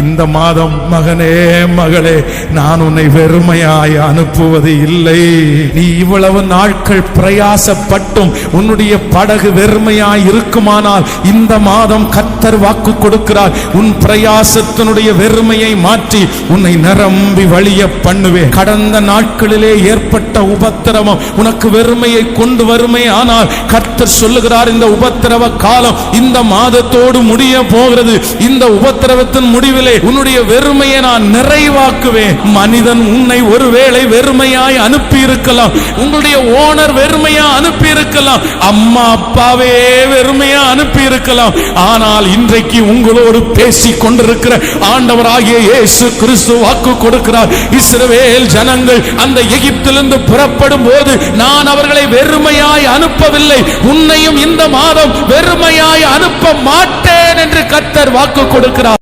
இந்த மாதம் மகனே மகளே, நான் உன்னை வெறுமையாய் அனுப்புவது இல்லை. நீ இவ்வளவு நாட்கள் பிரயாசப்பட்டும் உன்னுடைய படகு வெறுமையாய் இருக்குமானால் இந்த மாதம் கர்த்தர் வாக்கு கொடுக்கிறார், உன் பிரயாசத்தினுடைய வெறுமையை மாற்றி உன்னை நிரம்பி வழிய பண்ணுவேன். கடந்த நாட்களிலே ஏற்பட்ட உபத்திரவம் உனக்கு வெறுமையை கொண்டு வருமே, ஆனால் கர்த்தர் சொல்லுகிறார், இந்த உபத்திரவ காலம் இந்த மாதத்தோடு முடிய போகிறது. இந்த உபத்திரவத்தின் முடிவிலே உன்னுடைய வெறுமையை நான் நிறைவாக்குவேன். மனிதன் உன்னை ஒருவேளை வெறுமையாய் அனுப்பி இருக்கலாம், உங்களுடைய ஓனர் வெறுமையா அனுப்பி இருக்கலாம், அம்மா அப்பாவே வெறுமையா அனுப்பி இருக்கலாம். ஆனால் இன்றைக்கு உங்களோடு பேசிக் கொண்டிருக்கிற ஆண்டவராகிய இயேசு கிறிஸ்து வாக்கு கொடுக்கிறார், இஸ்ரவேல் ஜனங்கள் அந்த எகிப்திலிருந்து புறப்படும் போது நான் அவர்களை வெறுமையாய் அனுப்பவில்லை, உன்னையும் இந்த மாதம் வெறுமையாய் அனுப்ப மாட்டேன் என்று கர்த்தர் வாக்கு கொடுக்கிறார்.